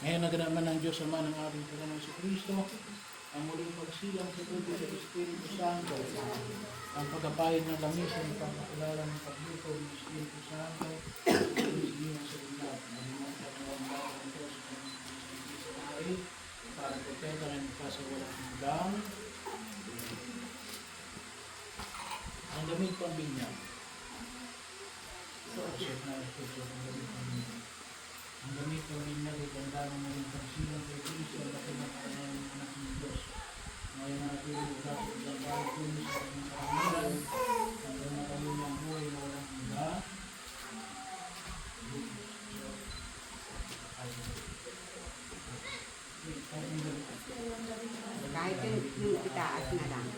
Ngayon nagraman ng Diyos Ama ng ating Panginoon sa Kristo, ang muling pagsilang sa tubig sa Espiritu Santo, ang pagkapahid ng lamisan ng pagkakilala ng pagluto ng Espiritu Santo, hindi sa ulat, malimang pagkakilala ng Diyos sa mga para protekta ng sa walang hanggang. Ang damit pambinyag. Ang damit pambinyag ay ganda ng mga pagsilang kay Kristo at pinapakalan ng anak ng Diyos. Ngayon natin ang dapat ng bahay kunis sa mga karamihan, hanggang nakalun ng buhay na walang hanggang. Kahit yung itaas na lang.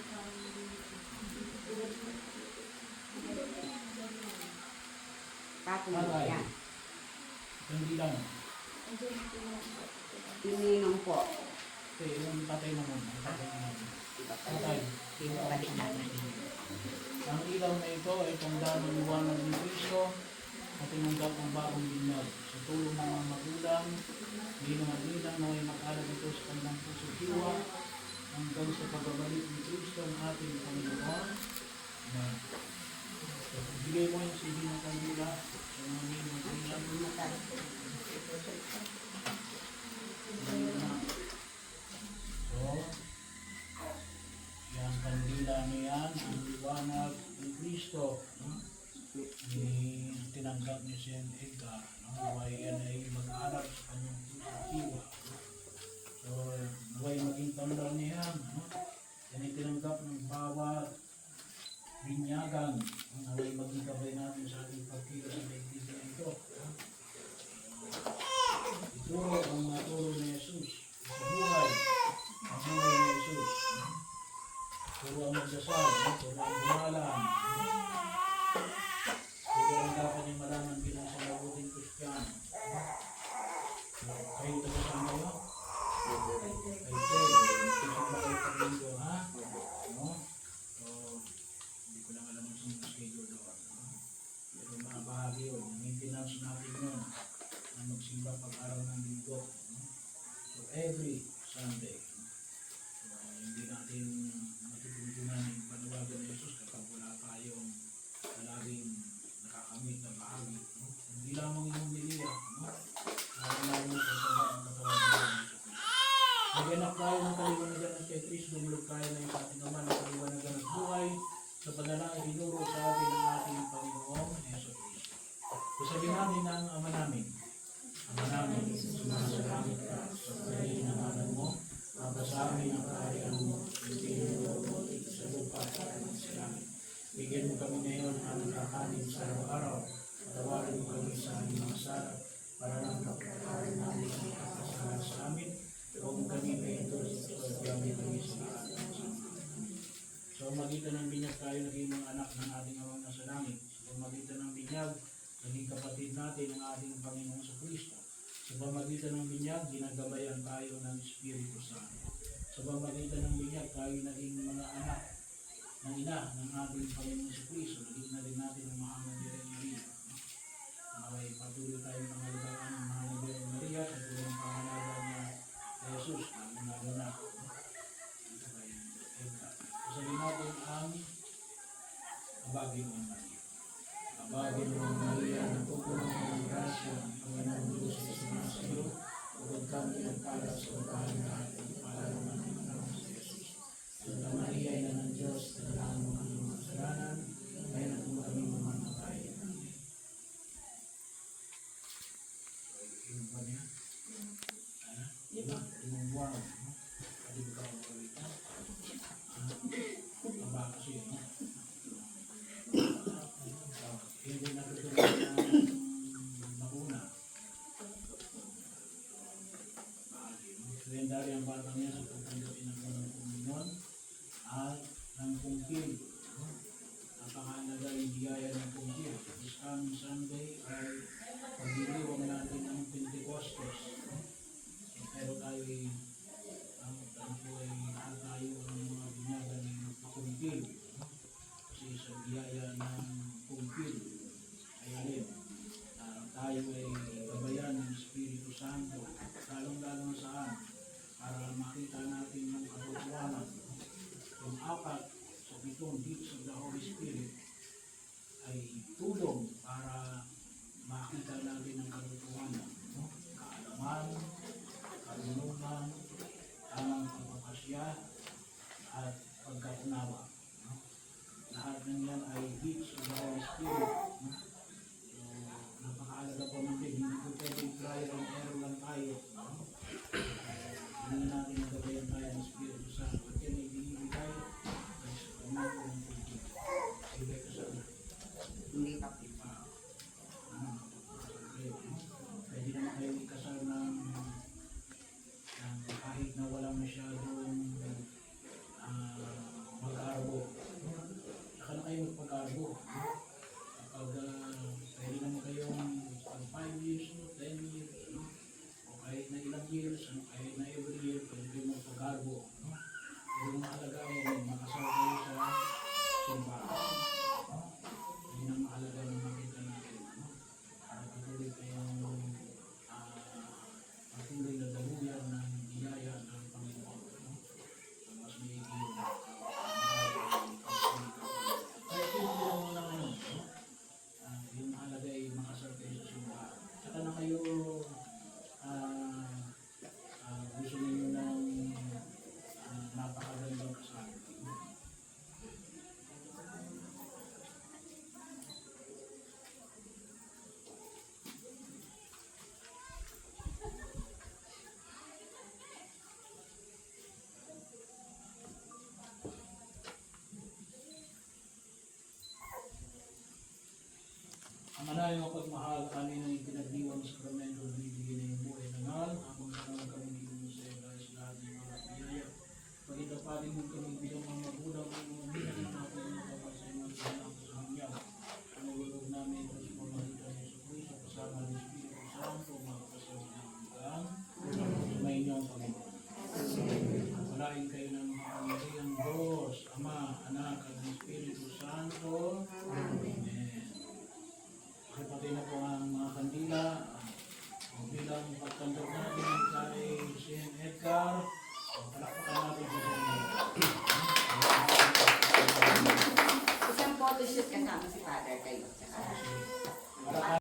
Tapos yan. Hindi lang. Ininom po. Okay, yung patay na muna. Patay. Ang ilaw na ito ay tanda ng liwanag ni Kristo at tinanggap ng bagong binyag. Sa tulong ng mga magulang, hindi na magilang na ay mag-aral ito sa kanilang puso siwa hanggang sa pagbabalik ni Kristo ang ating Panginoon. Amen. So, bigay mo yung CD ng kandila sa mga mag-ilang. So, yung kandila niyan, ang liwanag ni Kristo, tinanggap niya si Edgar, naway yan ay mag-aral sa kanyang puso. So, naway maging tanda niya yan, yan ay tinanggap ng bawat binyagan, naway maging gabay natin sa ating pagkila sa daigdig ito. Ituro ang mga turo ni Jesus sa buhay, ang buhay ni Jesus. Turo ang magdasal, turo ang bumalan, turo ang dapat niyang malaman bilang sa mabuting Kristiyano. Kayo tagasama yun? Kayo tagasama kayo pag-linggo, ha? No? So, hindi ko lang alam ang schedule doon. Pero mga bahagi yun, maintenance natin yun na magsimba pag-araw ng linggo. So, every Sunday. So, hindi natin matutuntunan yung panawagan ni Jesus kapag wala tayong laging nakakamit na bahagi. Hindi lamang yung humiliya, lalo sa sama ang katawan ng Jesus. Maganak tayo ng kaliwanagan ng kay Kristo, dumulog tayo na yung ating naman ng kaliwanagan ng buhay sa panalangin tinuro sa atin ng ating Panginoong Jesus Kristo. Sasabihin natin na ang Ama namin. Ama namin, sumasalangit ka, sa pagkain ng ngalan mo, mapasamin ang kaharian mo, pinulong mo sa lupa para sa langit. Bigyan mo kami ngayon ang kakanin sa araw-araw, patawarin mo kami sa aming mga sala, para lang kapatawarin namin ang kakasalanan sa amin, huwag mo kami ito sa pagkakamit kami sa lahat ng sama. Sa magitan ng binyag tayo naging mga anak ng ating Amang nasa langit. Sa magitan ng binyag, naging kapatid natin ang ating Panginoon sa Kristo. Sa pamagitan ng binyag, ginagabayan tayo ng Espiritu Santo. Sa pamagitan ng binyag, tayo naging mga anak ng ina ng ating Panginoon sa Kristo. Naging na rin natin ang mahal na Birhen Maria. Naway patuloy tayo ng halagaan ng mahal na Birhen Maria sa tulong ng pangalaga niya kay Jesus, lalo na. Sabihin natin ang Abagin mo Maria. Abagin mo Maria, napupuno ng grasya, ang Panginoong Diyos ay sa iyo, huwag kami ang para sa babae natin, para naman ang anak sa Jesus. Santa Maria, ina ng Diyos, dalangin mo ang mga kasalanan, ngayon at kung kami mamamatay. Amen. Yung ba niya? Diba? Yung buwan. Pwede ba ka magpalita? Aba kasi, no? Hindi natutunan ng bakuna. Kalendary ang batang niya sa pagtanggapin ng mga komunyon at ng kumpil. Napakahalaga yung bigaya ng kumpil. This coming Sunday ay pagdiriwang natin ang Pentecostes. Pero tayo ay tayo ang mga binyagan ng kumpil. Kasi sa biyaya ng kumpil ay alin, tayo ay gabayan ng Espiritu Santo, lalong kasaganaan, karunungan, tamang pagpapasya, at pagkaunawa. No? Lahat ng yan ay gifts of the Holy Spirit. No? So, napakaalaga po natin. Hindi po pwedeng trial and error lang tayo. No? Hindi natin nagabayan tayo ng Espiritu Santo. At yan ay binibigay ng sakramento ng tubig. Ibigay ko sana. Hindi pa. Pwede naman kayo ikasal ng kahit na walang masyadong mag-arbo. Saka na kayo magpag-arbo. Kapag pwede naman kayong 5 years, 10 years, no? O kahit na ilang years, kahit na every year, pwede kayo magpag-arbo. No? Pero yung mahalaga ay makasal kayo sa simbahan. No? Yun ang mahalaga ng makita natin. No? Para patuloy kayong patuloy na daluyan ng biyaya ng Panginoon. No? So, mas may igil na kaya simple lang muna ngayon. No? Yung mahalaga ay makasal kayo sa simbahan. Saka na kayo gusto ninyo ng napakagandang kasal. No? Ang manayang mapagmahal, amin ang ipinagdiwang sa sakramento na bibigyan na yung buhay na ngal, habang sa naman kami ginuno sa iyo dahil sa lahat ng mga biyaya. Pagkitaparin mo kami bilang mga magulang ng mga minang natin na kapag sa iyo sa sa hangyaw. Ang ulog namin ito sa pamalitan ng sa Kristo, kasama ng Espiritu Santo, mga kapasal ng hanggang, sumayin niyo ang Panginoon. Palain kayo ng mga pamilyang Diyos, Ama, Anak, at Espiritu Santo. Amen. Patay na po ang mga kandila. Bilang pagkantor natin kay St. Edgar, palakpakan natin sa St. Edgar. Isang photoshoot kasama si Father kayo. Tsaka